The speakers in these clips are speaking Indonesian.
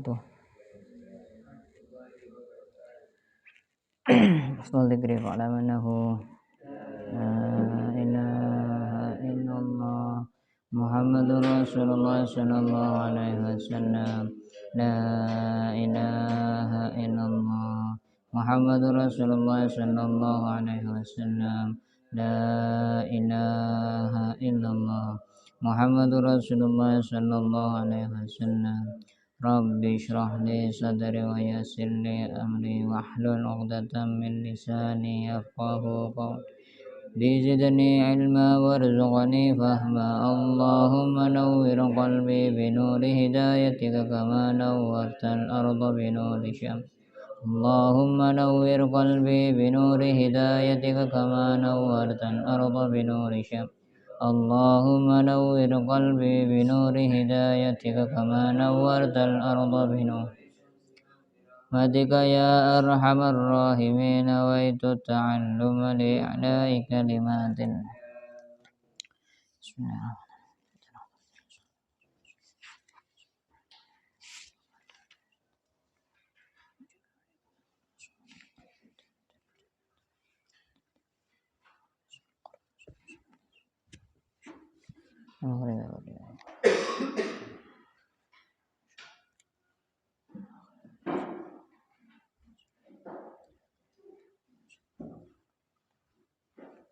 wabarakatuh. Husnul dzikri fa'lam annahu la ilaha illallah Muhammadur Rasulullah sallallahu alaihi wasallam. La ilaha illallah Muhammadur Rasulullah sallallahu alaihi wasallam. La ilaha illallah Muhammadur Rasulullah sallallahu alaihi wasallam. Rabbi shrah li sadri wa yassir li amri wahlul 'uqdatam min lisani yafqahu qawli zidni ilma warzuqni fahma Allahumma nawwir qalbi binuri hidayatika kama nawwartal arda binuri syams Allahumma nawwir qalbi binuri hidayatika kama nawwartal arda binuri syams Allahumma nawwir qalbi binuri hidayatika kama nawwartal arda binuri Madika ya arhamar rahimin nawaitu ta'alluma li'ala'i kalimatin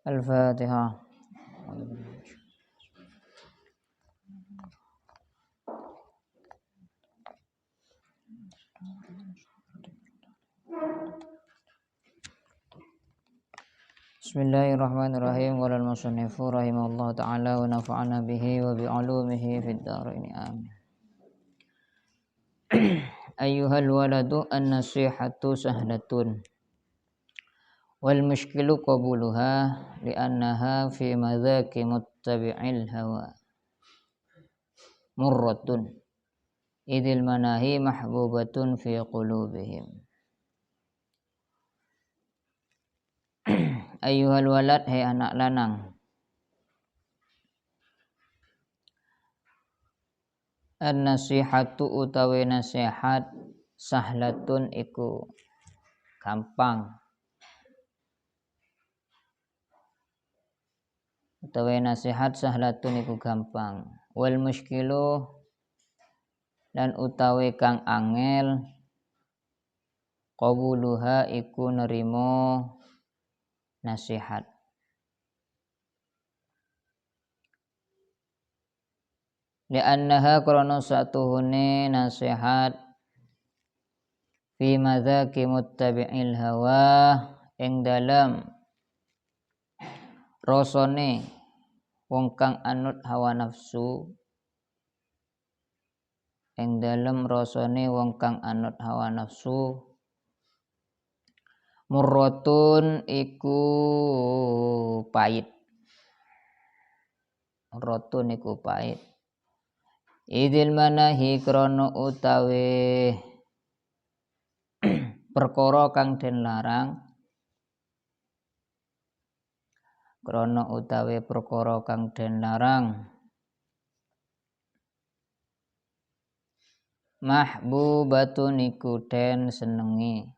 Al-Fatihah. Bismillahirrahmanirrahim. Qala al-musannifu rahimahullah ta'ala wa nafa'ana bihi wa bi'ulumihi fid dharain amin. Ayyuhal waladu an-nasihatu sahlatun wal mushkilu qabuluha li'annaha fi madhaki muttabi'il hawa murratun idil manahi mahbubatun fi qulubihim. Ayyuhal walad, hai anak lanang, an-nasihatu utawi nasihat sahlatun iku gampang, utawi nasihat sahlatun iku gampang. Wal muskilu lan utawi kang angel qabuluha iku nerimo nasihat. Li'annaha krana satuhune nasihat fi madzaki muttabi'il hawa ing dalam rasane wong kang anut hawa nafsu, ing dalem rasane wong kang anut hawa nafsu. Murratun iku pait. Murratun iku pait. Idil manahi krana utawi perkara kang den larang. Krana utawi perkara kang den larang. Mahbubatun iku den senengi.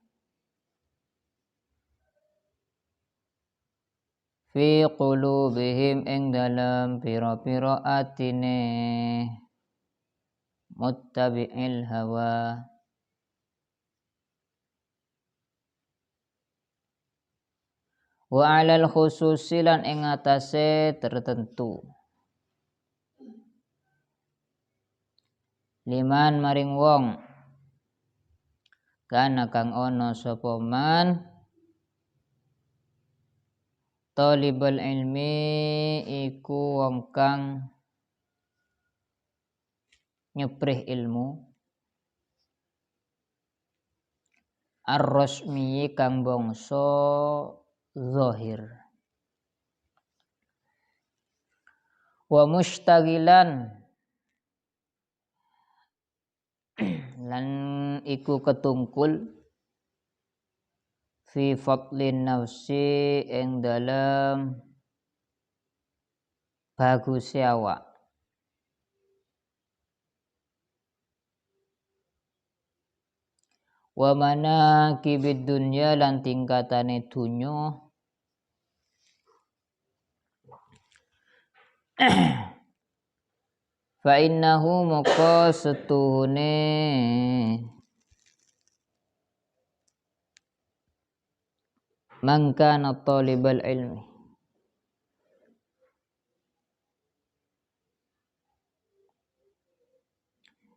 Fi qulubihim ing dalam pira-pira atine muttabi'il hawa. Wa 'alal khususi lan ing atase tertentu. Liman maring wong kana kang ana sapa man talibul ilmi iku wong kang nyeprih ilmu ar-rasmi kang bangsa zahir wa mustagilan lan iku ketungkul fi fadlin nafsi ing dalam bagus awak. wa manaqibid dunya lan tingkatane dunya fa innahu maka setuhune mangkana talibal ilmi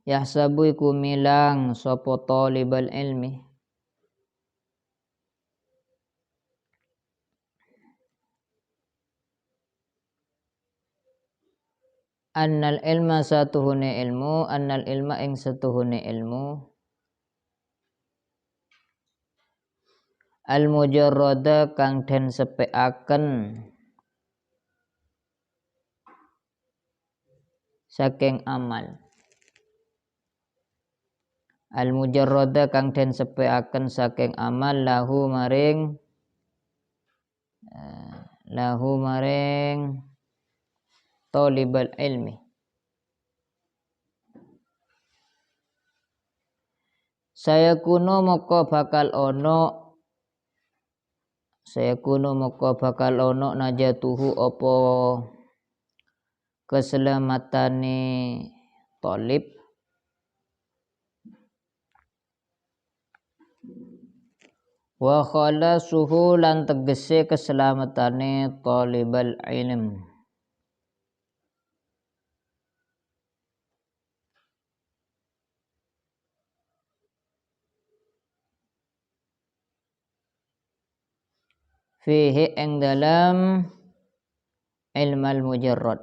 yahsabu iku milang sapa talibal ilmi annal ilma satuhune ilmu annal ilma ing satuhune ilmu al mujarrada kang den sepekaken saking amal al mujarrada kang den sepekaken saking amal lahu maring talibal ilmi saya kuno moko bakal ono najatuhu apa keselamatane talib wa khalasuhu lan tegese keselamatane talibal ilm fihi ing dalam ilmal mujarrad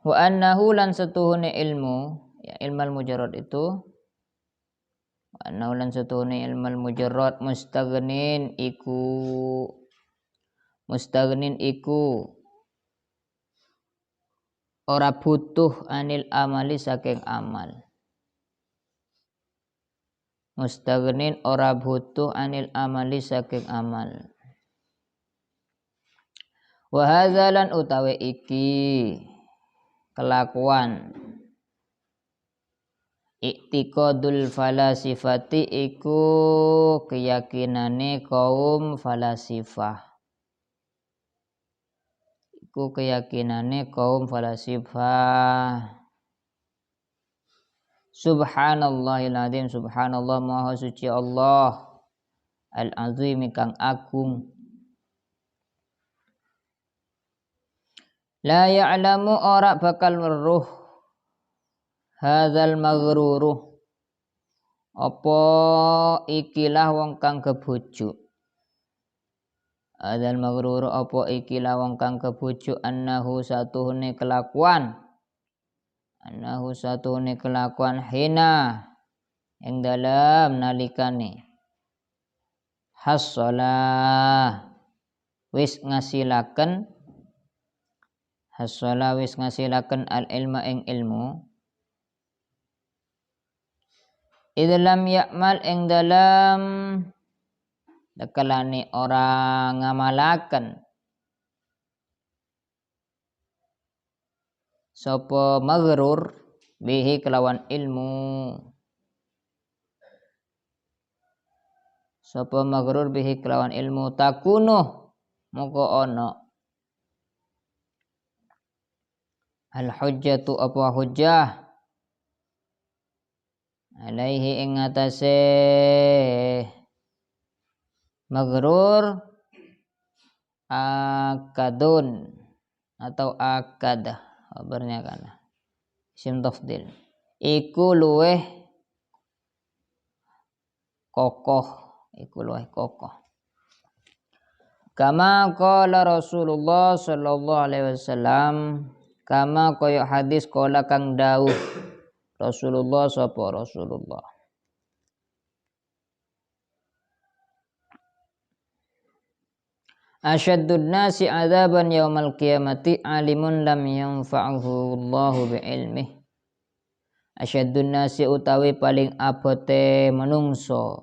wa annahu lan setuhune ilmu ya ilmal mujarrad itu wa annahu lan setuhune ilmal mujarrad mustaghnin iku ora butuh anil amali saking amal mustaghnin ora butuh anil amali saking amal wa hadzalan utawi iki kelakuan i'tiqadul falasifati iku keyakinane kaum falasifah subhanallahil azim subhanallah maha suci Allah al azim kang agung la ya'lamu ora bakal weruh hadzal maghruruh apa ikilah wong kang kebujuk hadzal maghruruh apa ikilah wong kang kebujuk annahu satuhune kelakuan hina ing dalam nalikane hassalah wis ngasilaken al ilma ing ilmu idlam ya'mal ing dalam dekalane orang ngamalaken sapa maghrur bihi kelawan ilmu takunuh moko ono al hujjatu apa hujjah alaihi ing atase maghrur akadun atau akadah kabarnya kana isim tafdil iku luweh kokoh kama qala Rasulullah sallallahu alaihi wasallam kama kaya hadis kala kang dawuh Rasulullah Asyaddun nasi adzaban yaumal qiyamati alimun lam yanfa'uhu Allahu bi'ilmih. Asyaddun nasi utawi paling abote menungso.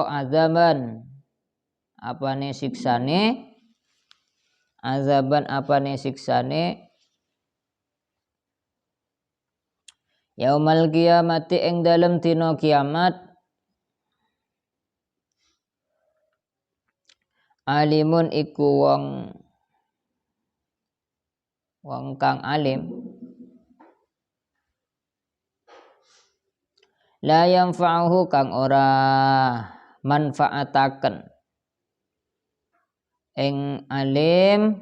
Adzaban apane siksane, azaban apane siksane, yaumal kiamati ing dalem dina kiamat, alimun iku wong kang alim, la yanfa'uhu kang ora manfaataken ing alim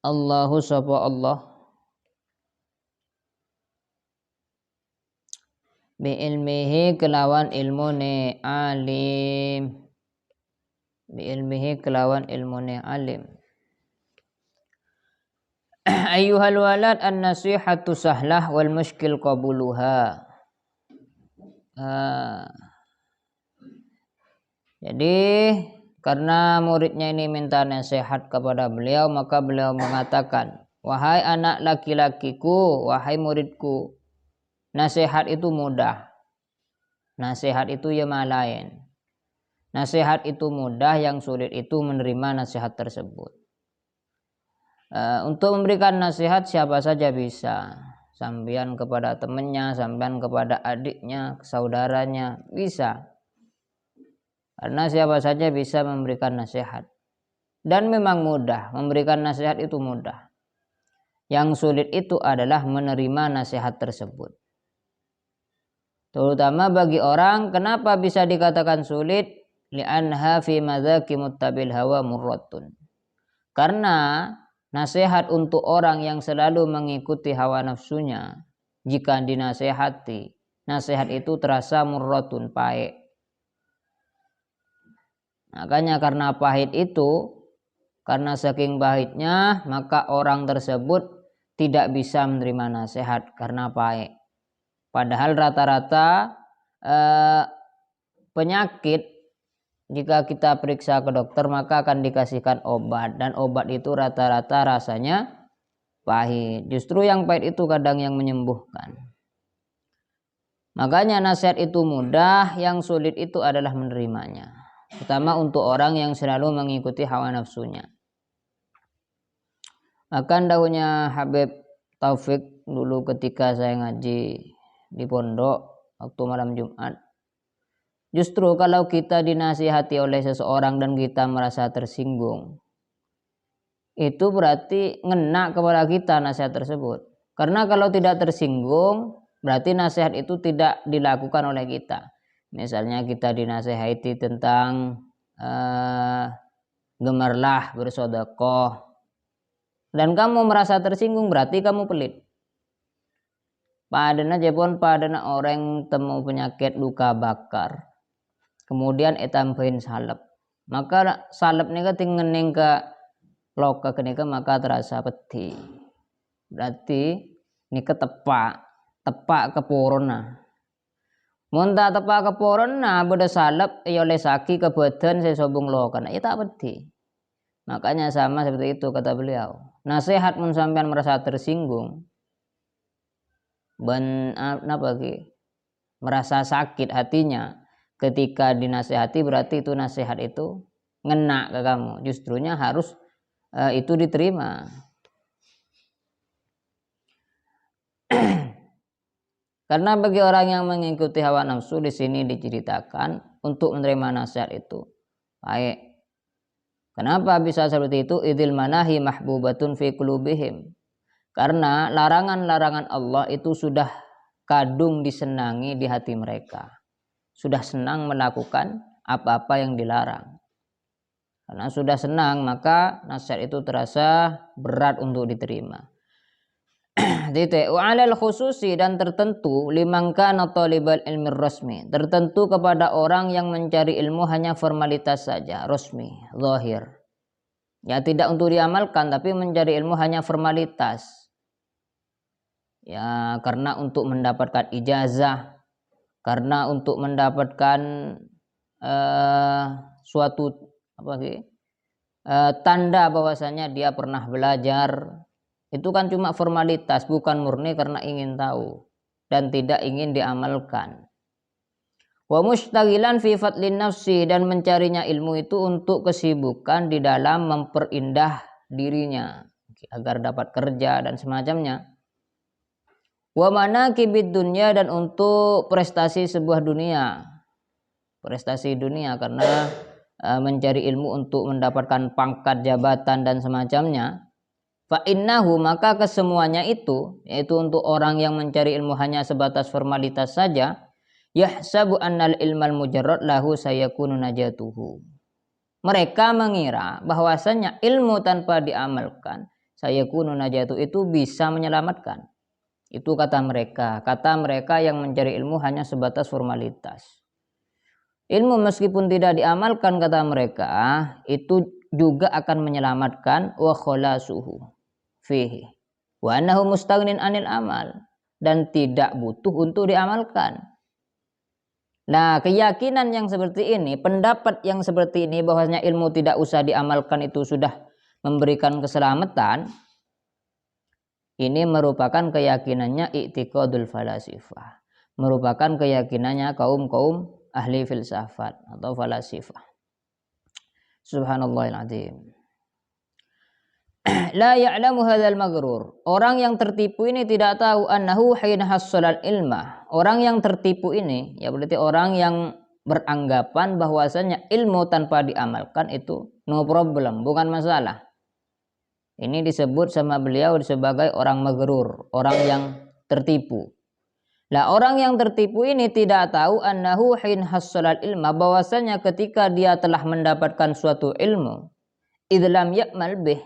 Allahu sapa Allah bi ilmihi kelawan ilmune alim, bi ilmihi kelawan ilmune alim. Ayyuhal walad an-nasihatu sahlah wal muskil qabuluha. Jadi karena muridnya ini minta nasihat kepada beliau, maka beliau mengatakan, wahai anak laki-lakiku, wahai muridku, nasihat itu mudah. Nasihat itu ya lain. Nasihat itu mudah, yang sulit itu menerima nasihat tersebut. Untuk memberikan nasihat siapa saja bisa, sampean kepada temannya, sampean kepada adiknya, saudaranya, bisa. Karena siapa saja bisa memberikan nasihat. Dan memang mudah, memberikan nasihat itu mudah. Yang sulit itu adalah menerima nasihat tersebut. Terutama bagi orang, kenapa bisa dikatakan sulit? Li'anha fi madzaki muttabil hawa murratun. Karena nasihat untuk orang yang selalu mengikuti hawa nafsunya, jika dinasehati, nasihat itu terasa murratun, pahit. Makanya karena pahit itu, karena saking pahitnya, maka orang tersebut tidak bisa menerima nasihat karena pahit. Padahal rata-rata penyakit, jika kita periksa ke dokter maka akan dikasihkan obat, dan obat itu rata-rata rasanya pahit. Justru yang pahit itu kadang yang menyembuhkan. Makanya nasihat itu mudah, yang sulit itu adalah menerimanya. Pertama untuk orang yang selalu mengikuti hawa nafsunya. Akan daunnya Habib Taufik dulu ketika saya ngaji di pondok waktu malam Jumat. Justru kalau kita dinasihati oleh seseorang dan kita merasa tersinggung, itu berarti ngena kepada kita nasihat tersebut. Karena kalau tidak tersinggung, berarti nasihat itu tidak dilakukan oleh kita. Misalnya kita dinasihati tentang gemarlah bersedekah, dan kamu merasa tersinggung, berarti kamu pelit. Padahal jepon padahal orang temu penyakit luka bakar, kemudian etambahin salep, maka salep nika tingening ke loka kenika maka terasa peti. Berarti nika tepak kepurna. Munta tepak kepurna beda salep ya oleh saki ke badan saya sobong loka, ya tak peti. Makanya sama seperti itu kata beliau. Nasihat mun sampean merasa tersinggung, merasa sakit hatinya ketika dinasehati, berarti itu nasihat itu ngena ke kamu. Justrunya harus itu diterima. Karena bagi orang yang mengikuti hawa nafsu, di sini diceritakan untuk menerima nasihat itu baik. Kenapa bisa seperti itu? Idil manahi mahbubatun fi qulubihim. Karena larangan-larangan Allah itu sudah kadung disenangi di hati mereka. Sudah senang melakukan apa-apa yang dilarang. Karena sudah senang, maka nasihat itu terasa berat untuk diterima. Wa'alal khususi, dan tertentu limangka talibal ilmi rasmi, tertentu kepada orang yang mencari ilmu hanya formalitas saja, rasmi, zahir. Ya tidak untuk diamalkan, tapi mencari ilmu hanya formalitas. Ya karena untuk mendapatkan ijazah, karena untuk mendapatkan suatu tanda bahwasanya dia pernah belajar. Itu kan cuma formalitas, bukan murni karena ingin tahu dan tidak ingin diamalkan. Wa mustaghilan fi fadlin nafsi, dan mencarinya ilmu itu untuk kesibukan di dalam memperindah dirinya agar dapat kerja dan semacamnya. Wa manaqibid dunya, dan untuk prestasi sebuah dunia. Prestasi dunia karena mencari ilmu untuk mendapatkan pangkat, jabatan dan semacamnya. Fa innahu, maka kesemuanya itu, yaitu untuk orang yang mencari ilmu hanya sebatas formalitas saja, yahsabu annal ilmal mujarrad lahu sayakunu najatuhu. Mereka mengira bahwasanya ilmu tanpa diamalkan, sayakunu najatu, itu bisa menyelamatkan. Itu kata mereka yang mencari ilmu hanya sebatas formalitas. Ilmu meskipun tidak diamalkan, kata mereka, itu juga akan menyelamatkan, wa khalasuhu fihi wa annahu mustaghnin anil amal, dan tidak butuh untuk diamalkan. Nah, keyakinan yang seperti ini, pendapat yang seperti ini bahwasanya ilmu tidak usah diamalkan itu sudah memberikan keselamatan, ini merupakan keyakinannya i'tiqadul falasifah, merupakan keyakinannya kaum ahli filsafat atau falasifah. Subhanallahil azim. La ya'lamu hadzal maghrur. Orang yang tertipu ini tidak tahu annahu hina hassalal ilma. Orang yang tertipu ini, ya berarti orang yang beranggapan bahwasanya ilmu tanpa diamalkan itu no problem, bukan masalah. Ini disebut sama beliau sebagai orang maghrur, orang yang tertipu. Lah orang yang tertipu ini tidak tahu annahu hina hassalal ilma, bahwasanya ketika dia telah mendapatkan suatu ilmu, idlam ya'mal bih,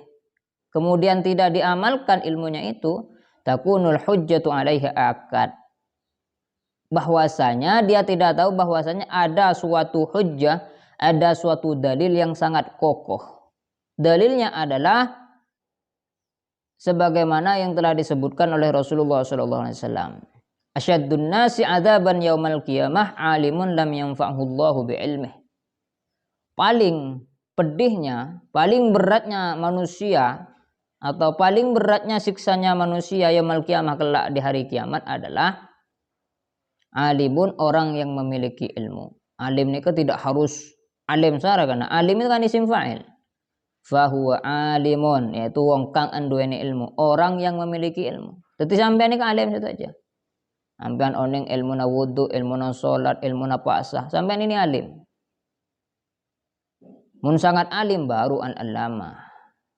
kemudian tidak diamalkan ilmunya itu, takunul hujjatu alaihi akad, bahwasanya dia tidak tahu bahwasanya ada suatu hujjah, ada suatu dalil yang sangat kokoh. Dalilnya adalah sebagaimana yang telah disebutkan oleh Rasulullah SAW. Asyaddun nasi adzaban yaumal qiyamah alimun lam yanfa'hu Allahu bi'ilmih. Paling pedihnya, paling beratnya manusia, atau paling beratnya siksanya manusia yaumul qiyamah, kelak di hari kiamat, adalah alimun, orang yang memiliki ilmu. Alim ini tidak harus alim sara, karena alim itu kan isim fa'il. Fahuwa alimun, yaitu wong kang anduweni ilmu, orang yang memiliki ilmu. Jadi sampean ini alim itu aja. Sampean oning ilmu na wudu, ilmu na salat, ilmu na puasa, sampean ini alim. Mun sangat alim baru al-alama.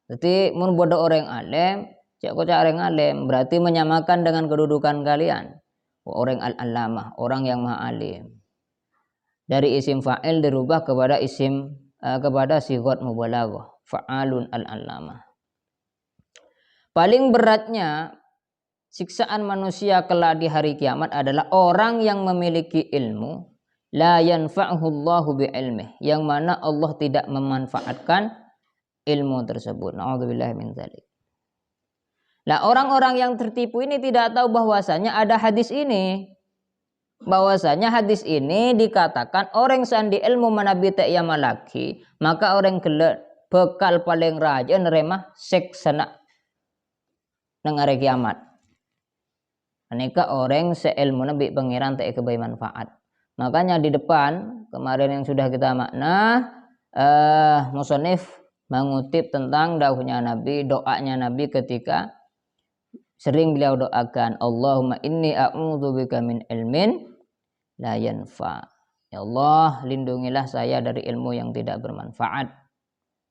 Jadi mun bodoh orang alim, cak orang alim, berarti menyamakan dengan kedudukan kalian. Orang al-alama, orang yang maha alim. Dari isim fa'il dirubah kepada isim kepada sighat mubalaghah, fa'alun al-alama. Paling beratnya siksaan manusia kelak di hari kiamat adalah orang yang memiliki ilmu, la yanfa'uhu Allahu bi'ilmih, yang mana Allah tidak memanfaatkan ilmu tersebut. Na'udzubillahi min dzalik. Nah, orang-orang yang tertipu ini tidak tahu bahwasanya ada hadis ini. Bahwasanya hadis ini dikatakan orang sandi ilmu manabi tak yamalaki, maka orang kelak bekal paling raja nerema seksana nang hari kiamat. Aneka orang seilmu nabi pangeran tak kebai manfaat. Makanya di depan kemarin yang sudah kita makna, musonif mengutip tentang dawuhnya Nabi, doanya Nabi ketika sering beliau doakan, Allahumma inni a'udzubika min ilmin la yanfa. Ya Allah, lindungilah saya dari ilmu yang tidak bermanfaat.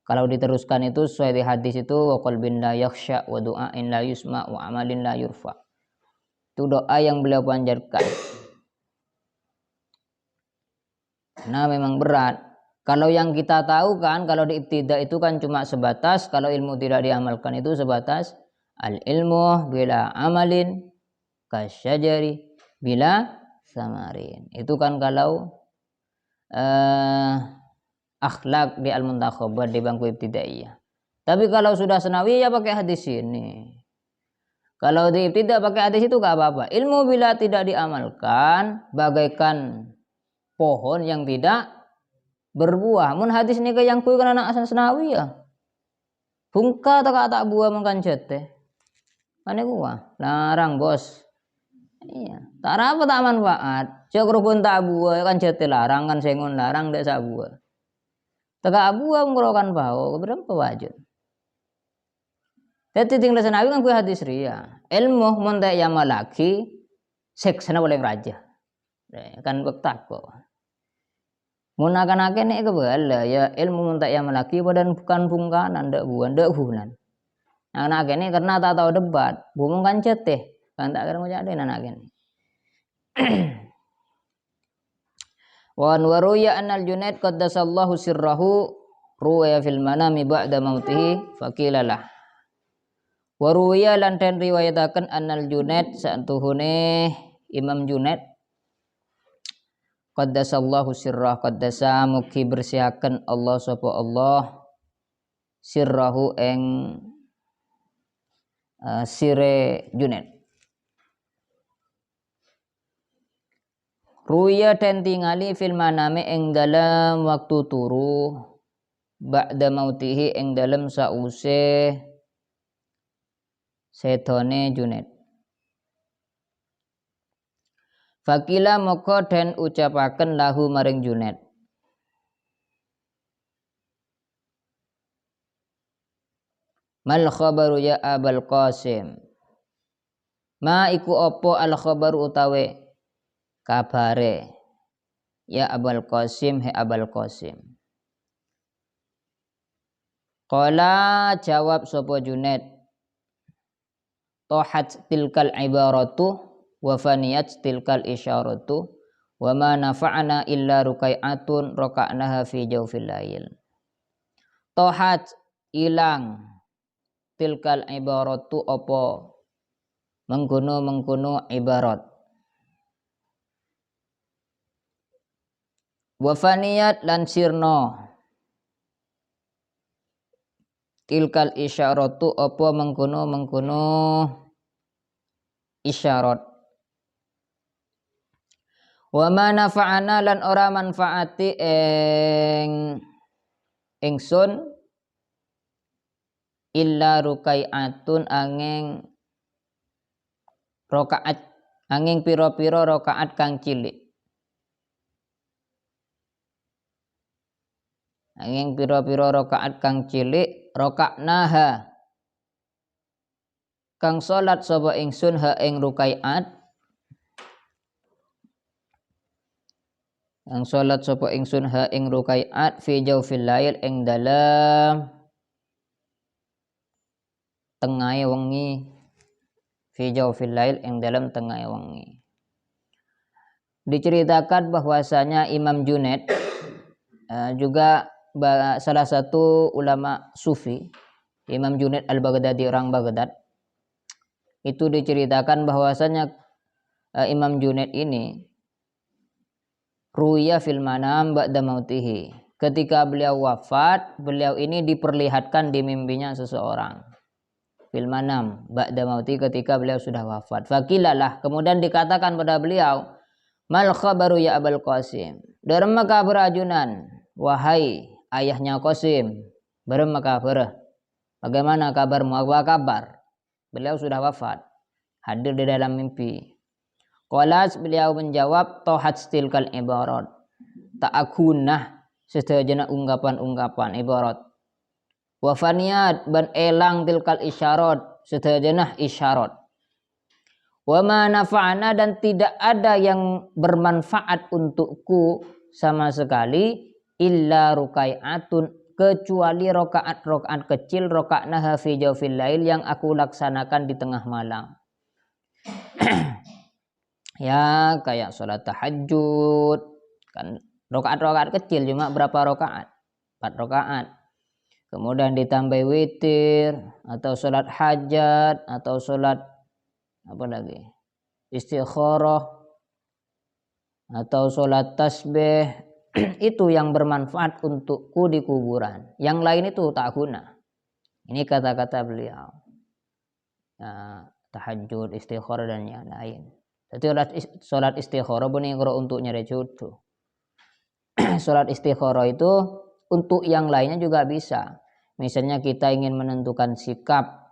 Kalau diteruskan itu sesuai di hadis itu, wa qalbin la yakhsha wa du'ain la yusma wa amalin la yurfa. Itu doa yang beliau panjatkan. Nah, memang berat. Kalau yang kita tahu kan, kalau di ibtidah itu kan cuma sebatas, kalau ilmu tidak diamalkan itu sebatas al-ilmu bila amalin kasyajari bila samarin. Itu kan kalau akhlak di al-muntakhabat di bangku ibtidaiyah. Tapi kalau sudah sanawiyah ya pakai hadis ini. Kalau di ibtidah pakai hadis itu gak apa-apa. Ilmu bila tidak diamalkan bagaikan pohon yang tidak berbuah. Mun hadis ini yang kui kan anak asan sanawiyah. Bungka tak buah mengkancet teh. Ane gua larang bos. Iya. Tak apa tak manfaat. Cek rukun tak abua kan jete larang kan sengon larang ndak sabua. Teka abua ngorokan bau berapa wajib. Jadi tinggal senawi kan gue hadis ria. Ilmu monta yang malaki seksana boleh raja. Kan bektak kok. Munakan nih kebala ya ilmu monta yang malaki badan bukan bungkanan ndak buan ndak hunan. Anak ini karena tak tahu debat, bumung kan ceteh, kan tak kira mau jadi anak ini. Wa waruya anal Junaid qaddasallahu sirrahu ruwaya fil manami ba'da mautihi faqilalah. Waruya lan den riwayataken anal Junaid saantuhune Imam Junaid qaddasallahu sirrah qaddasa mugi bersihaken Allah sapa Allah sirrahu ing sire Junaid. Ruya dan tingali fil maname ing dalam waktu turu ba'da mautihi ing dalam sause sedone Junaid. Fakila moko den ucapaken lahu maring Junaid. Mal khabaru ya Abul Qasim. Ma iku opo al khabaru utawe kabare ya Abul Qasim he Abul Qasim. Qala jawab sapa Junaid. Tohat tilkal ibaratu wa faniyat tilkal isyaratu wa ma nafa'ana illa rukai'atun raka'naha fi jawfil lail. Tohat ilang tilkal ibaratu apa mengkono ibarat. Wa faniyat lan sirna tilkal isyaratu apa mengkono isyarat. Wa ma nafa'ana lan ora manfaati ingsun illa rukai'atun angin rakaat angin pira-pira rakaat kang cilik. Angin pira-pira rakaat kang cilik raka'naha kang salat sapa ingsun ha ing rukaiat kang salat sapa ingsun ha ing rukaiat fi jawfil lail ing dalam tengahe wengi fi jawfil lail ing dalam tengahe wengi. Diceritakan bahwasanya Imam Junaid juga salah satu ulama sufi, Imam Junaid al-Baghdadi orang Baghdad, itu diceritakan bahwasanya Imam Junaid ini ruya fil manam ba'da mautihi. Ketika beliau wafat, beliau ini diperlihatkan di mimpinya seseorang. Fil manam ba'da mauti ketika beliau sudah wafat. Fakilalah kemudian dikatakan pada beliau, mal khabaru ya Abul Qasim. Dalam kabar ajunan, wahai ayahnya Qasim, berapa kabar? Bagaimana kabarmu? Apa kabar? Beliau sudah wafat, hadir di dalam mimpi. Qalas beliau menjawab, tohat tilkal ibarat. Ta'akunah sedaya ungkapan-ungkapan ibarat. Wafaniyat ban elang tilkal isyarat sedaya isyarat. Wa ma nafa'ana dan tidak ada yang bermanfaat untukku sama sekali illa rukai'atun kecuali rokaat kecil roka'naha fi jawfil lail yang aku laksanakan di tengah malam. Ya kayak sholat tahajud kan rokaat kecil cuma berapa rokaat? 4 rokaat. Kemudian ditambah witir atau sholat hajat atau sholat apa lagi? Istikharah atau sholat tasbih itu yang bermanfaat untukku di kuburan. Yang lain itu tak guna. Ini kata-kata beliau. Nah, tahajud, istikharah dan yang lain. Jadi sholat istikharah benar untuk nyari jodoh. Sholat istikharah itu untuk yang lainnya juga bisa. Misalnya kita ingin menentukan sikap,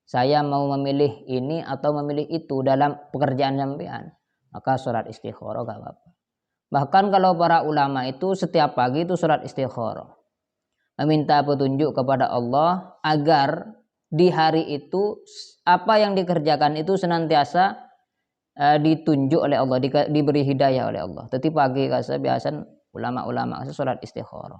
saya mau memilih ini atau memilih itu dalam pekerjaan sampean. maka sholat istikharah gak apa-apa. Bahkan kalau para ulama itu setiap pagi itu sholat istikharah, meminta petunjuk kepada Allah agar di hari itu apa yang dikerjakan itu senantiasa ditunjuk oleh Allah, diberi hidayah oleh Allah. Tapi pagi kasa biasa ulama-ulama kasa sholat istikharah.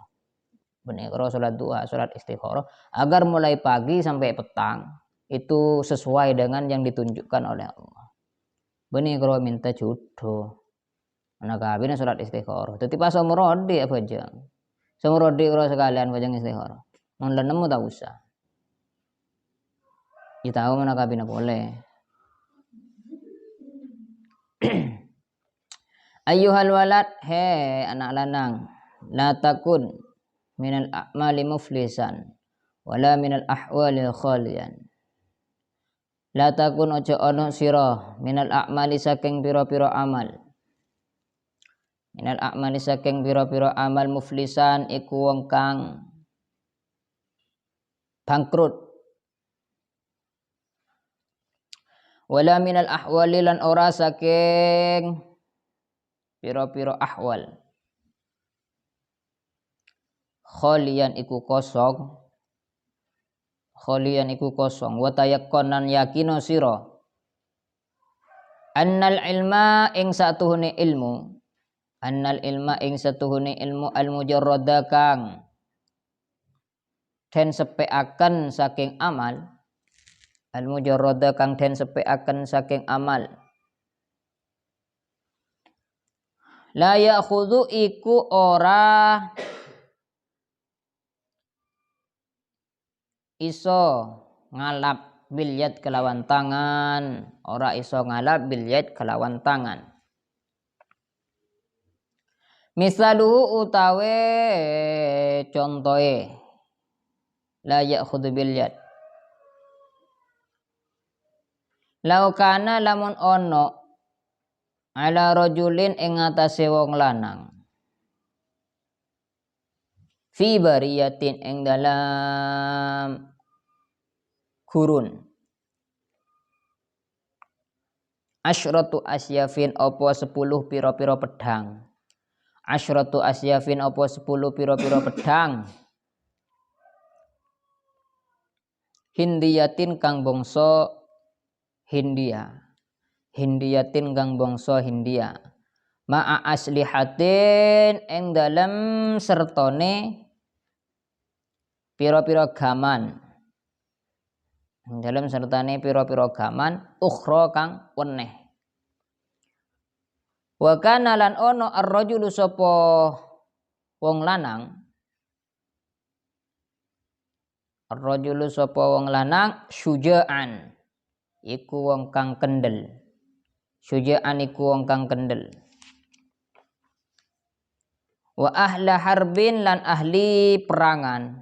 Benar, sholat duha, sholat istikharah agar mulai pagi sampai petang itu sesuai dengan yang ditunjukkan oleh Allah. Benar kalau minta jodoh, anak kabin sholat istikharah. Tapi pas umrodi apa aja, umrodi kalau sekalian bajang istikharah. Mau nemu tak usah. Kita tahu mana kabin boleh. Ayyuhal walad, he anak lanang, la takun minal a'mali muflisan wala minal ahwali khalian. La takun ojo ono sira minal a'mali saking pira-pira amal. Minal a'mali saking pira-pira amal muflisan iku wong kang bangkrut. Wala minal ahwali lan ora saking pira-pira ahwal. Khalian iku kosong, khalian iku kosong. Wa tayakkonan yakino sira annal ilma ing satuhune ilmu, annal ilma ing satuhune ilmu al mujarrada kang den sepeaken saking amal, al mujarrada kang den sepeaken saking amal. La ya'khudhu iku ora iso ngalap bilyat kelawan tangan, ora iso ngalap bilyat kelawan tangan. Misaluhu utawe contohe la ya'khudhu bilyat. Laukana lamun ono ala rajulin ing atase wong lanang fi bariyatin ing dalam gurun asyratu asyafin opo 10 pira-pira pedang, asyratu asyafin opo 10 pira-pira pedang, hindiyatin kang bangsa Hindia, hindiyatin kang bangsa Hindia, ma'a aslihatin ing dalem sertone pira-pira gaman, ing dalem sertane pira-pira gaman ukhra kang weneh. Wa kana lan ono ar-rajulu sapa wong lanang, ar-rajulu sapa wong lanang syuja'an iku wong kang kendel, syuja'an iku wong kang kendel. Wa ahla harbin lan ahli perangan,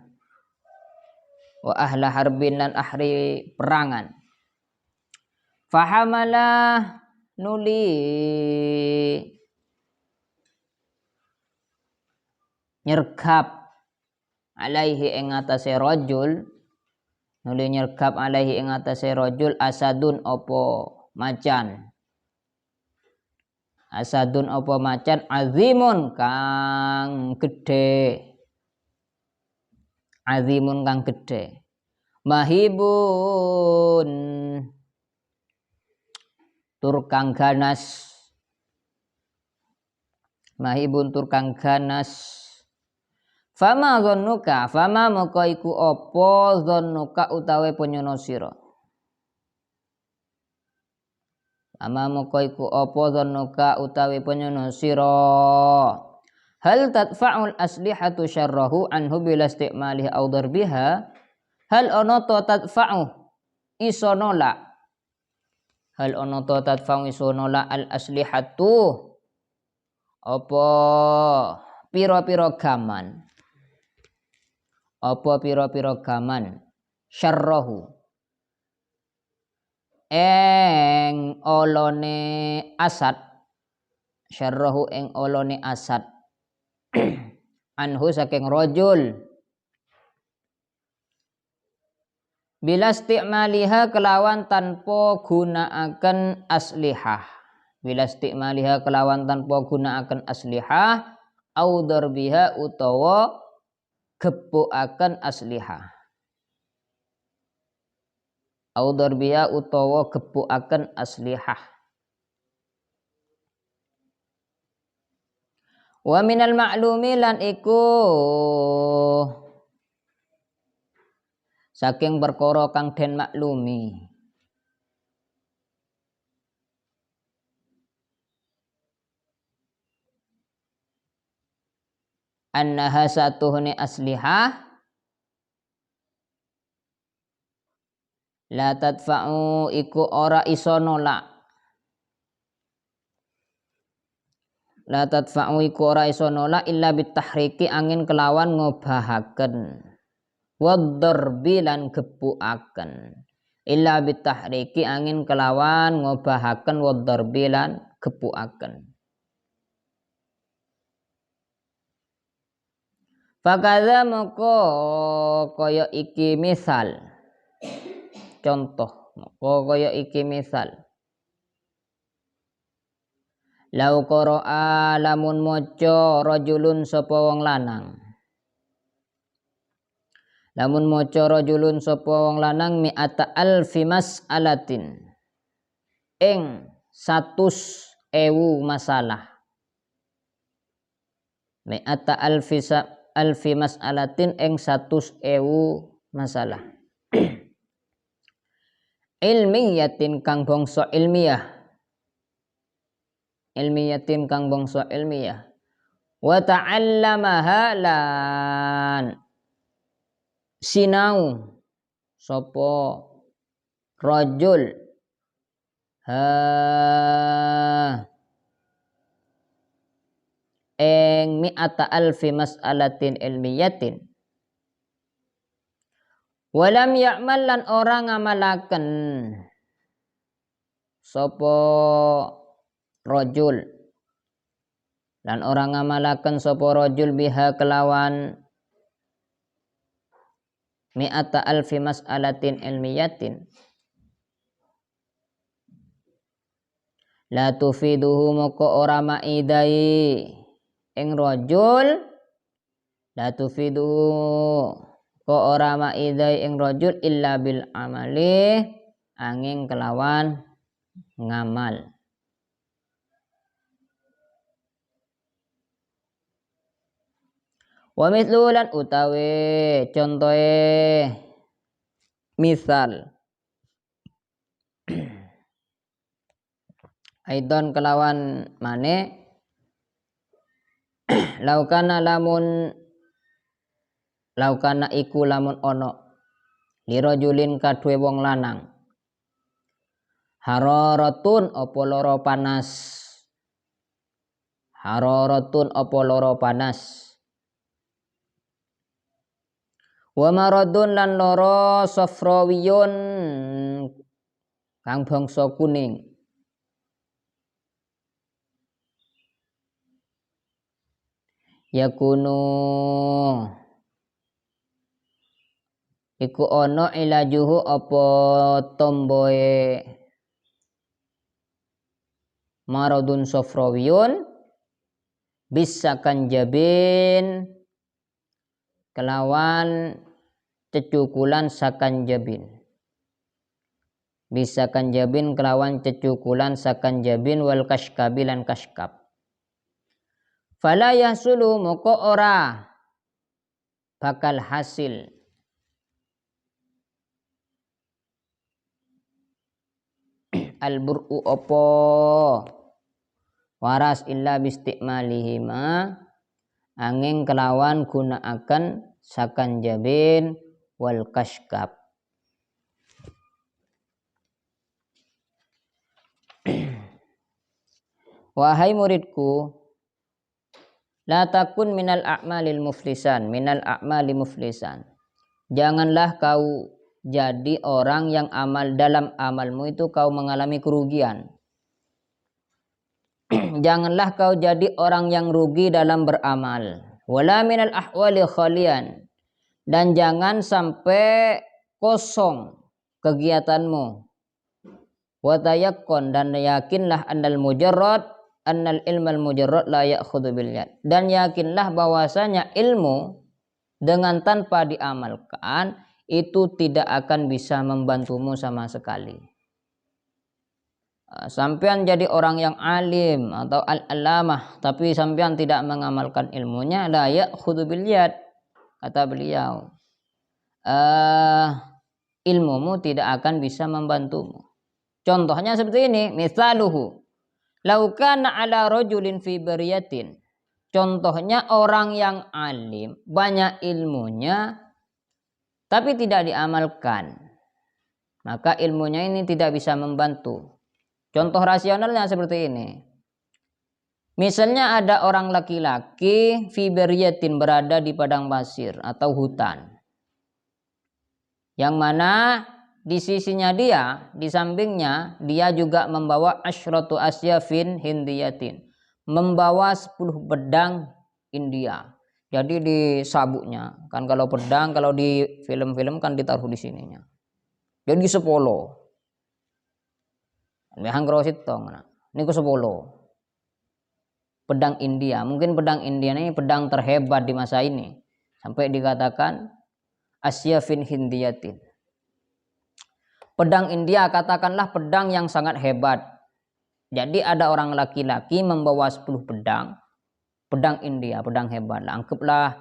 wa ahla harbin lan ahli perangan. Fahamalah nuli nyergap alaihi ing atase rajul, nuli nyergap alaihi ing atase rajul asadun opo macan, asadun opo macan azimun kang gede, azimun kang gede, mahibun tur kang ganas, mahibun tur kang ganas. Fama dhannuka, fama moko iku apa dhannuka utawe penyono sira, fama moko iku apa dhannuka utawe penyono sira. Hal tadfa'ul aslihatu syarrahu anhu bila isti'malihi aw darbiha, hal ana ta tadfa'u iso nolak, hal ana ta tadfa'u iso nolak al aslihatu apa pira-pira gaman, apa pira-pira gaman syarrahu ing olone asad, syarrahu ing olone asad anhu saking rajul bila isti'maliha kelawan tanpa gunaaken aslihah, bila istikmaliha kelawan tanpa gunaaken aslihah au darbiha utawa gepukaken aslihah au darbiha utawa gepukaken aslihah. Wa minal ma'lumi lan iku saking perkara kang den maklumi annaha satuhune aslihah la tadfa'u iku ora iso nolak la tadfa'u iku ora iso nolak illa bitahriki angin kelawan ngobahaken waddarbi lan gepukaken illa bitahriki angin kelawan ngobahaken waddarbi lan gepukaken. Fakadha moko kaya iki misal contoh moko kaya iki misal lau qara'a lamun maca rajulun sapa wong lanang lamun maca rajulun sapa wong lanang mi'ata alfi mas'alatin ing 100.000 masalah mi'ata alfi mas'alatin ing 100.000 masalah ilmiyatin kang bangsa ilmiah ilmiyatin kang bangsa ilmiah wa ta'allamaha lan sinau sapa rajul ing mi'ata alfi mas'alatin ilmiyatin walam ya'mal lan ora ngamalaken sapa rajul lan ora ngamalaken sapa rajul biha kelawan mi'ata alfi mas'alatin ilmiyatin la tufiduhu moko ora maidai ing rajul la tufiduhu ko ora maidai ing rajul illa bil amali angin kelawan ngamal. Wa mithlu lan utawi contohe misal aidon kelawan mane laukana iku lamun ono lirajulin kadue wong lanang hararatun apa lara panas wa maradun lan lara safrawiyun kang bangsa kuning yakunu iku ana ilajuhu apa tomboe maradun safrawiyun bisa kanjabin kelawan cecukulan sakanjabin bisa kanjabin kelawan cecukulan sakanjabin wal kashkabilan kashkab fala yahsulu moko ora bakal hasil albur'u opo waras illa bistikmalihima angin kelawan gunaaken sakanjabin wal kashkab. Wahai muridku, la takun minal a'mali muflisan. Janganlah kau jadi orang yang dalam amalmu itu kau mengalami kerugian. Janganlah kau jadi orang yang rugi dalam beramal. Wala minal ahwali khalian. Dan jangan sampai kosong kegiatanmu. Wa tayaqqun, dan yakinlah annal ilmal mujarrad la ya'khudhu bil yad, dan yakinlah bahwasanya ilmu dengan tanpa diamalkan itu tidak akan bisa membantumu sama sekali. Sampean jadi orang yang alim atau al-alamah tapi sampean tidak mengamalkan ilmunya, la ya'khudhu bil yad, kata beliau, ilmumu tidak akan bisa membantumu. Contohnya seperti ini, misaluhu lau kana ala rajulin fi bariyatin. Contohnya orang yang alim, banyak ilmunya tapi tidak diamalkan, maka ilmunya ini tidak bisa membantu. Contoh rasionalnya seperti ini. Misalnya ada orang laki-laki fi bariyatin, berada di padang pasir atau hutan, yang mana di sisinya dia, di sampingnya dia juga membawa asyratu asyafin hindiyatin, membawa 10 pedang India. Jadi di sabuknya kan, kalau pedang kalau di film-film kan ditaruh di sininya. Jadi 10. Mehan grositong. Ini ke 10. Pedang India. Mungkin pedang India ini pedang terhebat di masa ini. Sampai dikatakan asyafin hindiyatin. Pedang India katakanlah pedang yang sangat hebat. Jadi ada orang laki-laki membawa 10 pedang India, pedang hebat. Anggaplah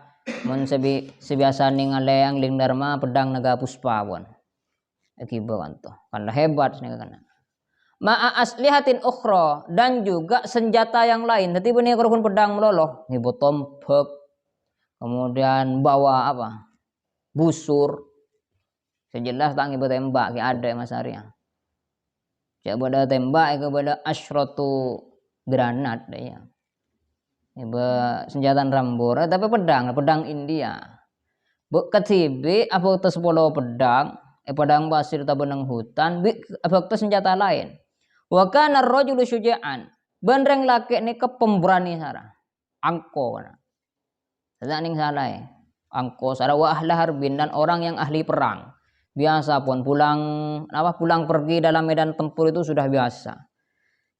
sebiasa ningali yang ling dharma pedang naga puspawon. Akibat to. Kan hebat nih kan. Ma'a aslihatin ukhra, dan juga senjata yang lain. Jadi benih korban pedang meloloh, ngibo tombak, kemudian bawa apa? Busur. Sejelas tak ngibo tembak ki ada Mas Arya. Cak pada tembak kepada asyratu granat ya. Ngibo senjata rambur, tapi pedang India. Ketibi apa itu 10 pedang, padang pasir atau benang hutan, apa itu senjata lain. Wa kana ar-rajulu syuja'an, bandreng laki ni ke pemberani sara. Angko kana. Saning salah angko sara wa ahli harbin, dan orang yang ahli perang. Biasa pun pulang pergi dalam medan tempur itu sudah biasa.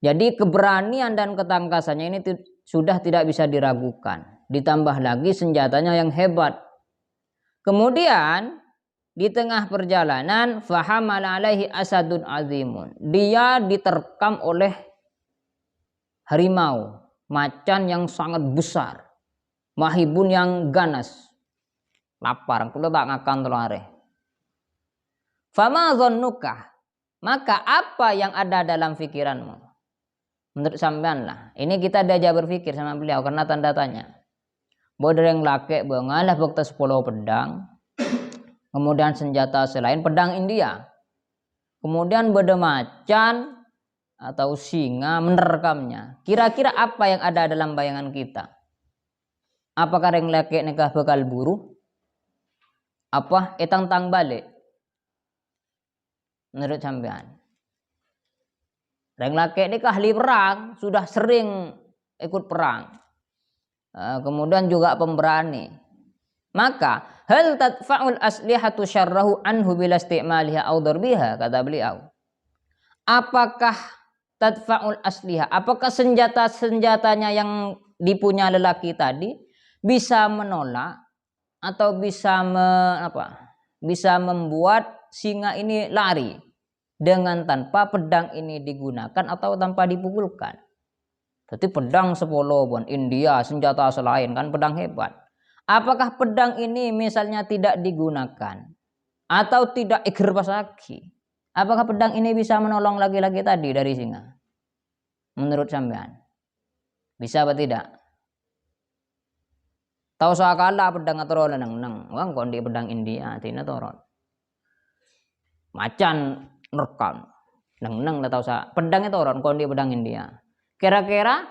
Jadi keberanian dan ketangkasannya ini sudah tidak bisa diragukan. Ditambah lagi senjatanya yang hebat. Kemudian di tengah perjalanan fahamal alaihi asadun azimun, dia diterkam oleh harimau, macan yang sangat besar, mahibun yang ganas, lapar, kulo tak ngakan telare. Fama dhannuka, maka apa yang ada dalam pikiranmu? Menurut sampean lah. Ini kita diajak berpikir sama beliau karena tanda tanya. Bodreng lake bengalah bukta 10 pedang. Kemudian senjata selain pedang India. Kemudian beda macan atau singa menerkamnya. Kira-kira apa yang ada dalam bayangan kita? Apakah yang laki nikah bakal buru? Apa etang tang balik? Menurut sampean. Yang laki nikah ahli perang, sudah sering ikut perang. Kemudian juga pemberani. Maka hal tadfa'ul aslihatu syarrahu anhu bila istimaliha aw darbiha, kata beliau. Apakah tadfa'ul asliha, apakah senjatanya yang dipunya lelaki tadi bisa menolak atau bisa bisa membuat singa ini lari dengan tanpa pedang ini digunakan atau tanpa dipukulkan. Jadi pedang 10 pun India, senjata selain kan pedang hebat. Apakah pedang ini misalnya tidak digunakan atau tidak iger pasaki? Apakah pedang ini bisa menolong laki-laki tadi dari singa? Menurut sampean, bisa apa tidak? Tahu sakala pedang atau nang wang kondi pedang India tina toron. Macan rekam nang tahu sa pedang itu toron kondi pedang India. Kira-kira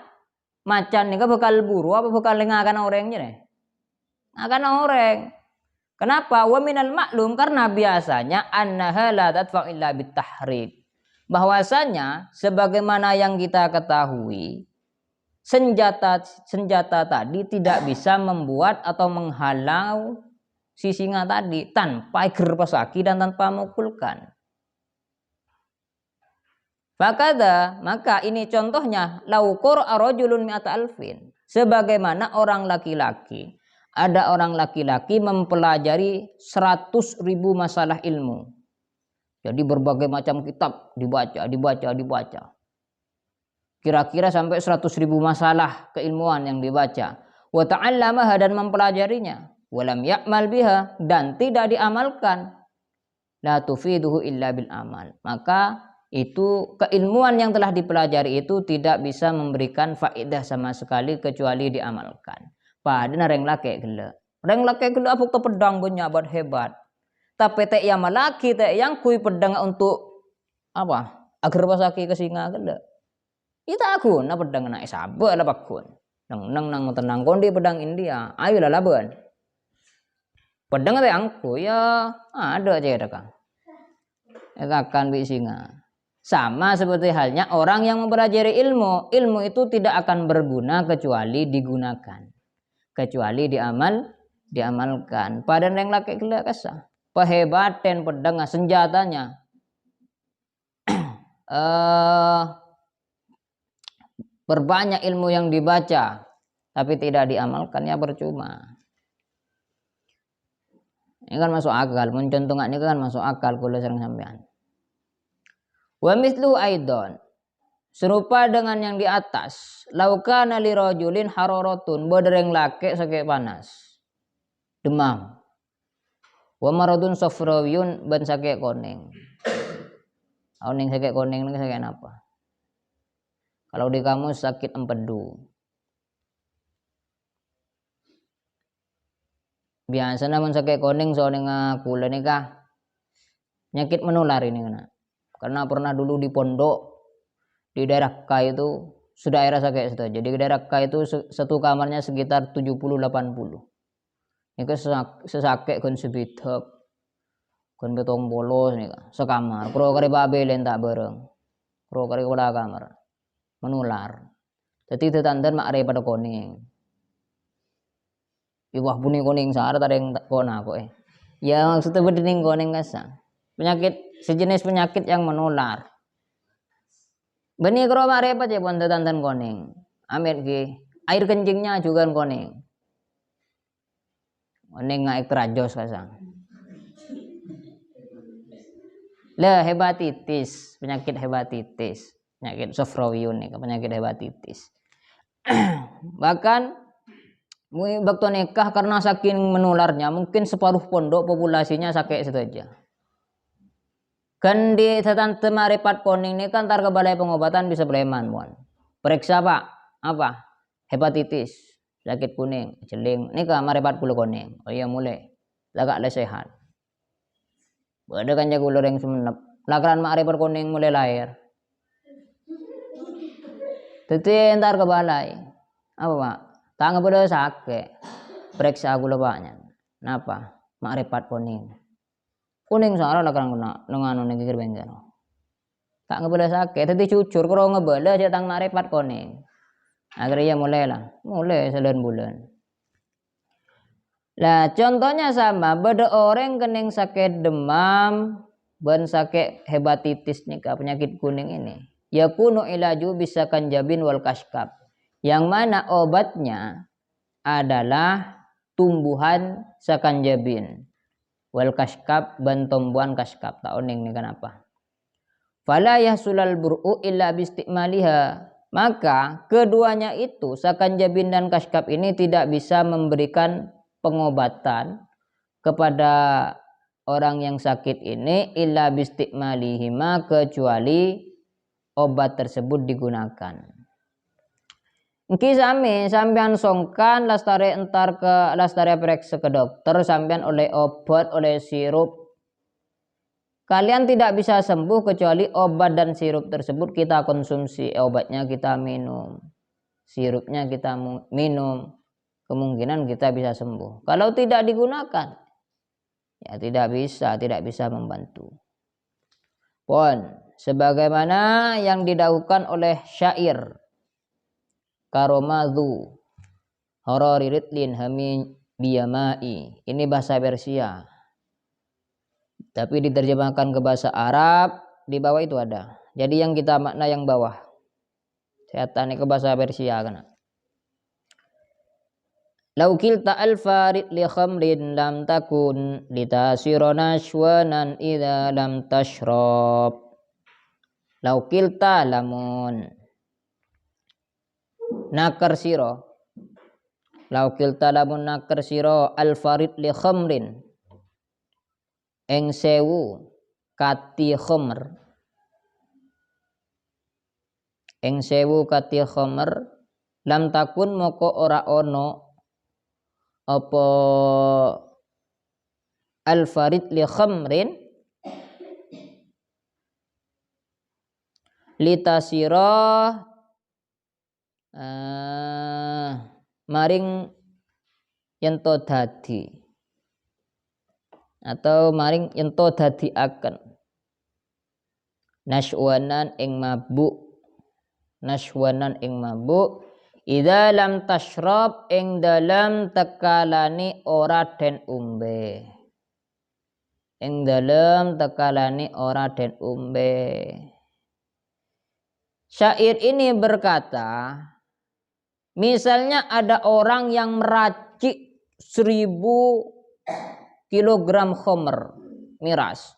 macan ini bakal buru apa bakal lengakan orangnya nih? Akan orang. Kenapa? Wa minal maklum, karena biasanya annaha la tadfa' illa bitahrik. Bahwasanya sebagaimana yang kita ketahui, senjata tadi tidak bisa membuat atau menghalau si singa tadi tanpa iger pasaki dan tanpa memukulkan. Fakada, maka ini contohnya lau qara'a rajulun mi'ata alfin. Sebagaimana orang laki-laki, ada orang laki-laki mempelajari 100.000 masalah ilmu. Jadi berbagai macam kitab dibaca. Kira-kira sampai 100.000 masalah keilmuan yang dibaca. Wa ta'allamaha, dan mempelajarinya. Walam ya'mal biha, dan tidak diamalkan. La tufiduhu illa bil amal. Maka itu keilmuan yang telah dipelajari itu tidak bisa memberikan faedah sama sekali kecuali diamalkan. Padahal reng laki gela. Reng laki gela apuk pedang banyak buat hebat. Tapi teh yang malaki teh yang kui pedang untuk apa? Agar pasaki ke singa gela. Ita aku na pedang na isabe lah bakun. Nang tenang kondi pedang India. Ayolah laban. Pedang teh angku ya ada aja kang. Akan bi singa. Sama seperti halnya orang yang mempelajari ilmu. Ilmu itu tidak akan berguna kecuali digunakan. Kecuali diamalkan. Padahal yang laki gila kasah. Pehebatan pedang senjatanya. Berbanyak ilmu yang dibaca. Tapi tidak diamalkan ya percuma. Ini kan masuk akal. Mencontohkan ini kan masuk akal kalau sering sampean. Wa mithlu aidon, serupa dengan yang di atas, laukana li rajulin hararatun, badereng lake sakit panas, demam. Wa maradun safrawiyun, ban sakit koneng. Koneng sakit koneng ini sakit apa? Kalau di kamus sakit empedu. Biasa namun sakit koneng soalnya kula nikah penyakit menular ini kena. Karena pernah dulu di pondok di daerah K itu sudah daerah sakit itu. Jadi daerah K itu satu kamarnya sekitar 70-80. Ini sesakit kon sebidak, kon betong bolos nih sekamar. Pro kari babe lain tak bareng. Pro kari kepala kamar menular. Jadi tetandan mak are pada koning. Iwah puning koning sahar tak yang kona kok Ya maksudnya berdening koning kasang. Penyakit sejenis penyakit yang menular. Beni kro repot ya pon tetandan koning. Amit ki air kencingnya juga koning. Koning ngaik terajos kasang. Lah hepatitis, penyakit hepatitis, penyakit sofrowiun nih, penyakit hepatitis. Bahkan waktu nikah karena saking menularnya mungkin separuh pondok populasinya sakit itu aja. Kan di tante maripat koning ini kan tar ke balai pengobatan bisa beleman mon. Periksa pak apa hepatitis sakit kuning celing ini ke maripat kulo koning. Oh iya mulai lagak le sehat. Ada kan jago loreng semenep lakaran maripat koning mulai lahir. Teti ntar ke balai apa pak tangga pada sakit periksa kulo paknya. Napa maripat koning. Kuning soalnya lah kan kena dengan gigir bengkel. Tak ngebela sakit, tapi cucur kalau ngebela aja tang maripat kuning. Akhirnya mulai selan bulan. Lah contohnya sama, beda orang kening sakit demam, ban sakit hepatitis nih penyakit kuning ini. Ya kuno ilaju bisa kanjabin wal kashkab. Yang mana obatnya adalah tumbuhan sakanjabin. Wal kashkab ban tumbuhan kashkab tak oning ni kenapa fala yahsulal bur'u illa bistikmaliha, maka keduanya itu sakanjabin dan kashkab ini tidak bisa memberikan pengobatan kepada orang yang sakit ini illa bistikmalihima, kecuali obat tersebut digunakan. Engki sampean songkan lastare entar ke lastare periksa ke dokter sampean oleh obat oleh sirup. Kalian tidak bisa sembuh kecuali obat dan sirup tersebut kita konsumsi. Obatnya kita minum, sirupnya kita minum, kemungkinan kita bisa sembuh. Kalau tidak digunakan ya tidak bisa membantu. Pon sebagaimana yang didahulukan oleh syair Karomadhu Hororiridlin Hami Biyamai. Ini bahasa Persia. Tapi diterjemahkan ke bahasa Arab, di bawah itu ada. Jadi yang kita makna yang bawah. Setan itu bahasa Persia kan. Lau kilta al-farid li khamrin lam takun litasira nashwanan idza lam tashrab. Lau kilta lamun nakar sira. Lau kilta lamun nakar sira al-farid li khamrin ing sewu kati khamr. Ing sewu kati khamr lam takun moko ora ono apa al-farid li khamrin litasira maring yento dadi atau maring yento dadi akan nashwanan ing mabuk idza lam tashrab ing dalam tekalani ora den umbe. Ing dalam tekalani ora den umbe. Syair ini berkata, misalnya ada orang yang meracik 1000 kilogram khamr miras.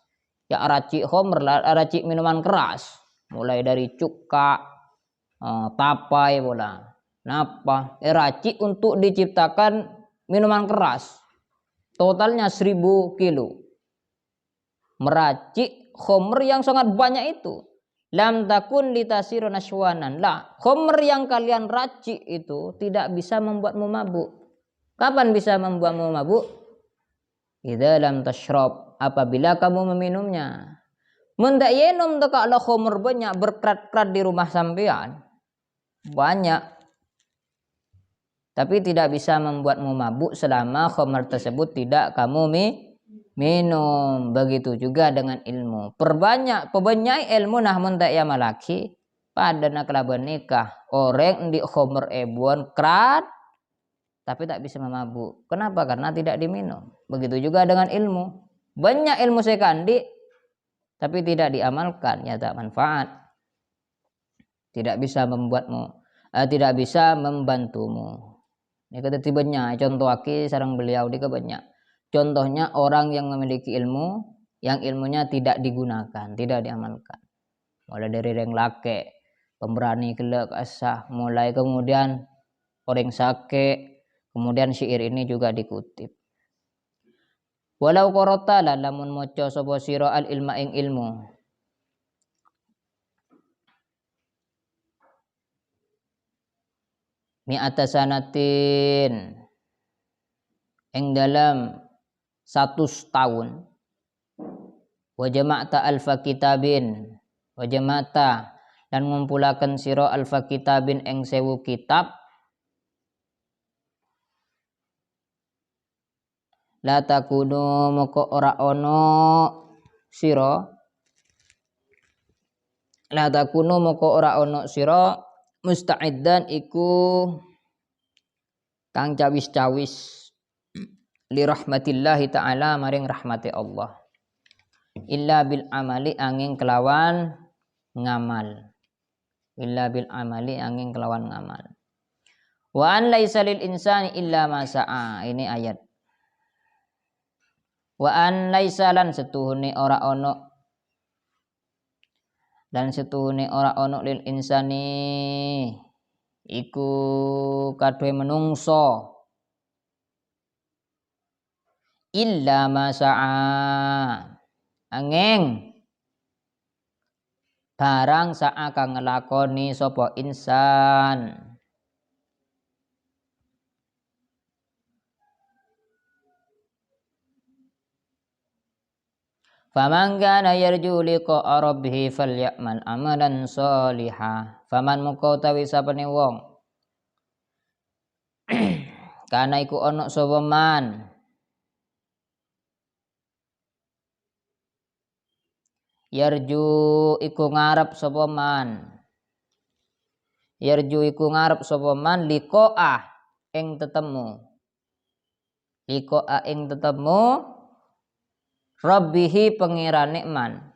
Ya racik khamr, racik minuman keras. Mulai dari cuka, tapai bola, napa, racik untuk diciptakan minuman keras. Totalnya 1000 kilo. Meracik khamr yang sangat banyak itu. Lam takun litasira nashwanan. Lah, khamr yang kalian racik itu tidak bisa membuatmu mabuk. Kapan bisa membuatmu mabuk? Idza lam tashrab, apabila kamu meminumnya. Mendak yenum tekaklah khamr banyak berkerat-kerat di rumah sampean. Banyak. Tapi tidak bisa membuatmu mabuk selama khamr tersebut tidak kamu minum. Begitu juga dengan ilmu. Perbanyak ilmu namun tak ya malaki pada nakalaban nikah. Orang di khamr ebuan kerat tapi tak bisa memabuk. Kenapa? Karena tidak diminum. Begitu juga dengan ilmu. Banyak ilmu sekandi tapi tidak diamalkan, ya tak manfaat. Tidak bisa membuatmu, tidak bisa membantumu. Ini kata tibanya contoh aki sarang beliau di banyak. Contohnya orang yang memiliki ilmu, yang ilmunya tidak digunakan, tidak diamalkan. Mulai dari yang lake, pemberani kelak asah, mulai kemudian orang sake, kemudian syair ini juga dikutip. Walau korota lamun moco sopo siro al ilma ing ilmu. Mi'ata sanatin ing dalam 100 tahun wa jama'ta alfa kitabin wa jama'ta dan ngumpulaken sira alfa kitabin ing 1000 kitab la takunu moko ora ono sira musta'iddan iku kang cawis-cawis li rahmatillahi ta'ala maring rahmati Allah illa bil amali angin kelawan ngamal wa an laisa lil insani illa ma sa'a. Ini ayat. Wa an laisa lan setuhune ora ono lil insani iku kadhe menungso illa masa'a angeng barang sa'a kang ngelakoni sapa insan. Faman kana yarju liqa'a rabbih falyamal amalan sholiha. Faman muka utawi sapane wong kana iku ana sapa man yarju iku ngarep sapa man liqa'a ing tetemu rabbihi pengirane man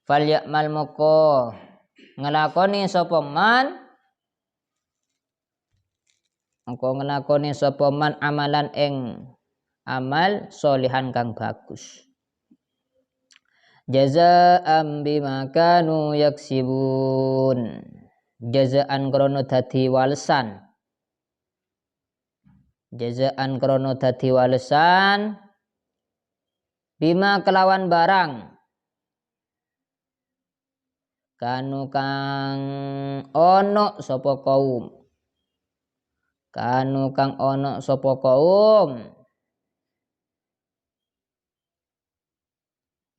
Falyamal moko ngelakoni sapa man amalan ing amal solihan kang bagus. Jazaa'an bima kanu yaksibun. Jazaan krono dadi walesan. Jazaan krono dadi walesan bima kelawan barang kanu kang ono sapa kaum. Kanu kang ono sapa kaum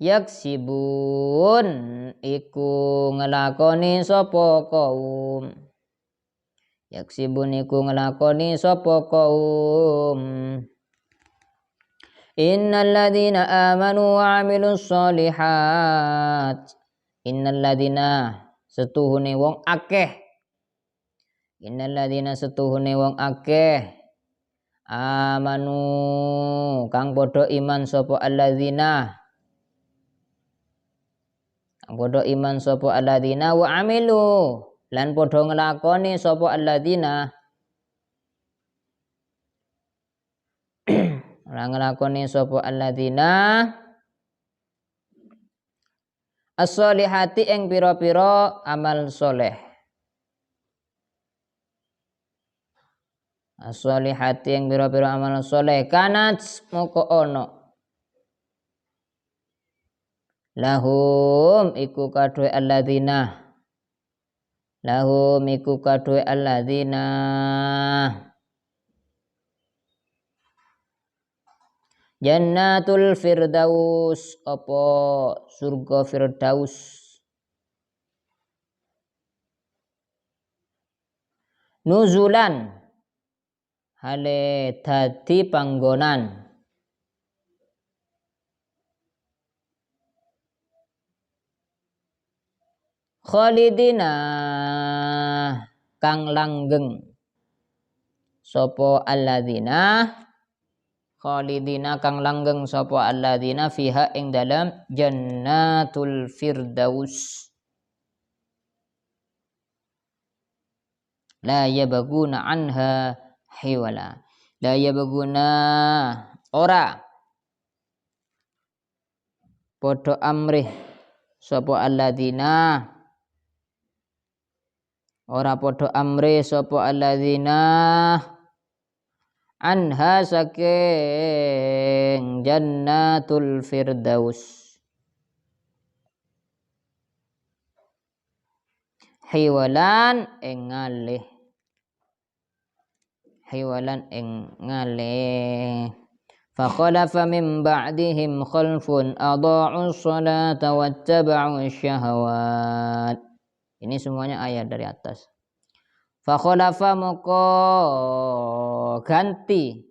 yaksibun iku ngelakoni sapa kaum. Yaksibun iku ngelakoni sapa kaum. Innal ladzina amanu wa 'amilus sholihat. Innal ladzina setuhune wong akeh. Innal ladzina setuhune wong akeh amanu kang padha iman sapa alladzina. Padha iman sapa alladzina wa 'amilu lan padha nglakoni sapa alladzina lan nglakoni sapa alladzina as-sholihati ing pira-pira amal soleh. As-sholihati ing pira-pira amal soleh kanat moko ono lahum iku kadue alladzina. Lahum iku kadue alladzina Jannatul Firdaus apa surga Firdaus. Nuzulan hale dadi panggonan. Khalidina kang langgeng sapa alladzina. Khalidina kang langgeng sapa alladzina fiha ing dalam Jannatul Firdaus. La yabghuna anha hiwala. La yabghuna ora padha amrih sapa alladzina. Ora padha amrih sapa alladzina anha saking Jannatul Firdaus. Hiwalan ing ngalih. Hiwalan ing ngalih. Fakhalafa min ba'dihim khalfun adha'us salata wattaba'us syahawat. Ini semuanya ayat dari atas. Fakhalafa moko ganti.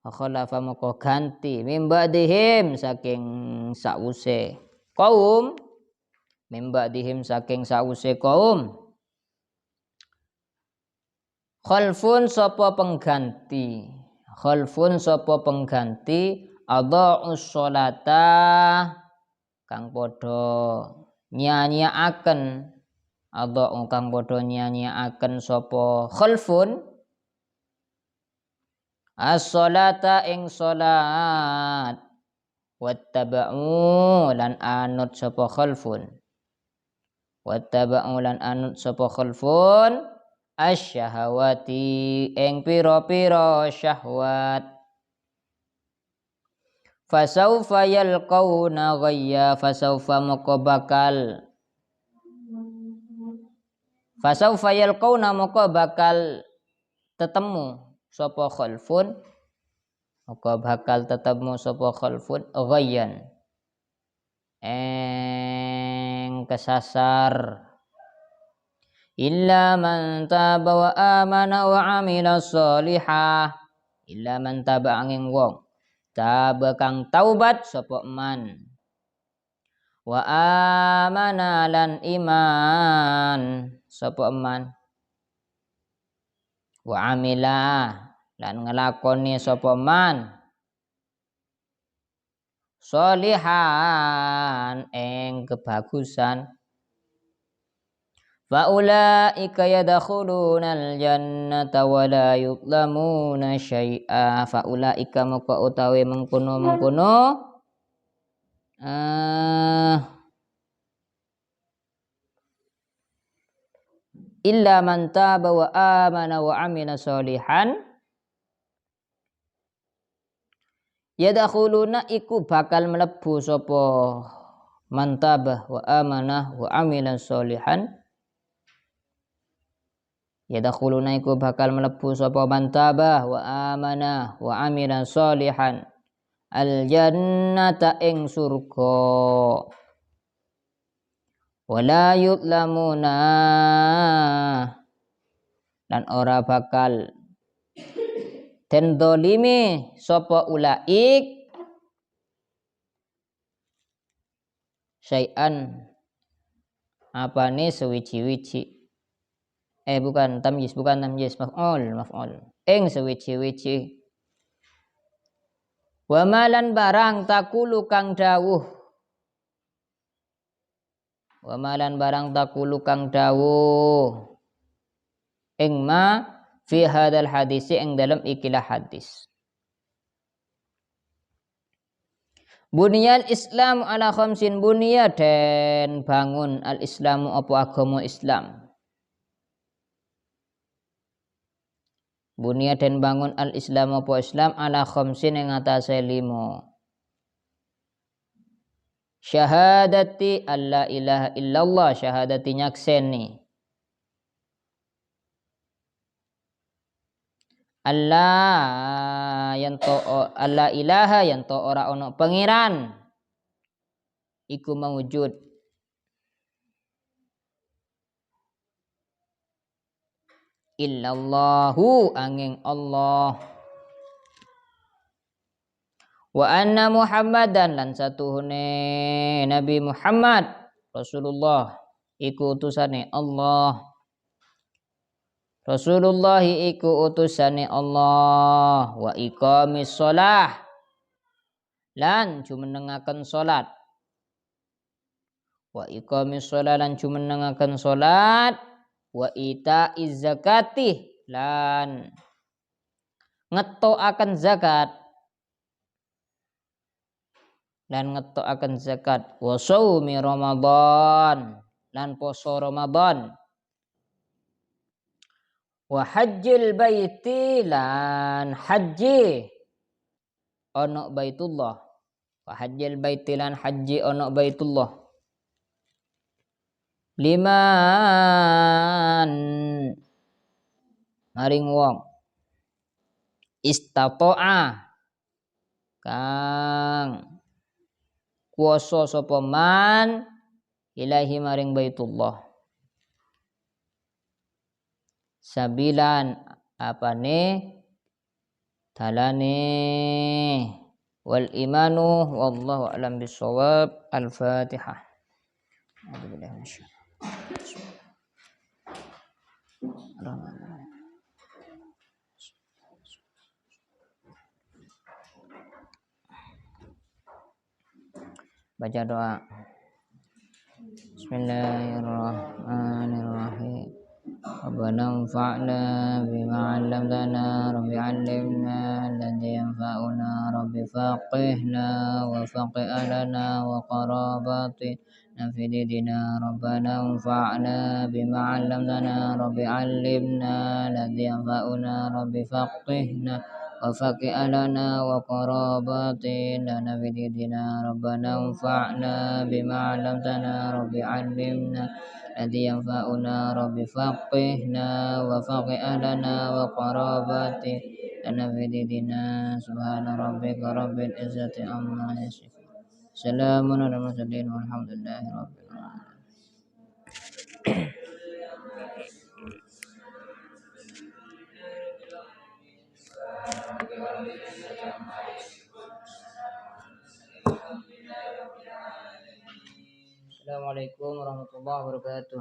Fakhalafa moko ganti min ba'dihim saking sause kaum. Min ba'dihim saking sause kaum. Khalfun sapa pengganti. Khalfun sapa pengganti adha'us sholata kang padha nyanyiaken. Adha'u kang padha nyanyiaken sapa khalfun as-sholata ing salat. Wattaba'u lan anut sapa khalfun. Wattaba'u lan anut sapa khalfun asyahawati ing pira-pira syahwat. Fasaufa yalqauna ghayya. Fasaufa moko bakal. Fasaufa yalqauna moko bakal tetemu sapa khalfun. Moko bakal tetemu sapa khalfun ghayyan ing kesasar. Illa man taba wa amana wa amila sholihah. Illa man taba angin wong taba kang taubat sapa man wa amana lan iman sapa man wa amila lan ngelakoni sapa man sholihan ing kebagusan. Faulaika yadkhulunal jannata wa la yudlamuna syai'a. Faulaika maka utawi mengkono-mengkono illa man taba wa amana wa amila sholihan yadkhuluna iku bakal mlebu sapa man taba wa amana wa amila sholihan. Yadkhuluna iku bakal mlebu sapa man tabah wa amanah wa amila sholihan al jannata ing surga wala yudlamuna lan ora bakal den dolimi sapa ulaik syai'an apane sewiji-wiji bukan tamyiz maf'ul ing sewiji-wiji. Wa malan barang takulu kang dawuh wa malan barang takulu kang dawuh ing ma fi hadal hadisi ing dalam ikilah hadis. Buniyal Islam ala khamsin bunya den bangun al Islamu apa agama Islam. Bunia dan bangun al-Islam apa Islam ala khamsin ing atase 5. Syahadati alla ilaha illallah syahadati nyakseni Allah alla ilaha yanto ora ono pangeran iku mawujud illallahu angin Allah wa anna Muhammadan lan satuhune Nabi Muhammad Rasulullah iku utusane Allah. Rasulullah iku utusane Allah wa iqamis shalah lan jumenengaken salat wa iqamis shalah lan jumenengaken salat wa ita'iz zakati lan ngetokaken zakat wa shaumi Ramadan lan poso Ramadan wa hajjil baiti lan haji ono Baitullah wa hajjil baiti lan haji ono Baitullah. Liman maring wong istata'a kang kuwasa sapa man ilahi maring Baitullah sabilan apane dalane wal imanu wallahu a'lam bissawab. Al-Fatihah. Baca doa. Bismillahirrahmanirrahim. Rabbana anfa'na bima 'allamtana rabbi 'allimna alladhi yanfa'una rabbi faqihna wa faqih lana wa qarabatina fi dinina rabbana anfa'na bima 'allamtana rabbi 'allimna alladhi yanfa'una rabbi faqihna wa faqih lana wa qarabatina fi dinina rabbana anfa'na bima 'allamtana rabbi 'allimna alladhi yanfa'una rabbi faqihna wa faqih lana wa qarabatina fi dinina subhana rabbika rabbil izzati amma yasifun salamun alal mursalin walhamdulillahi rabbil alamin. Assalamualaikum warahmatullahi wabarakatuh.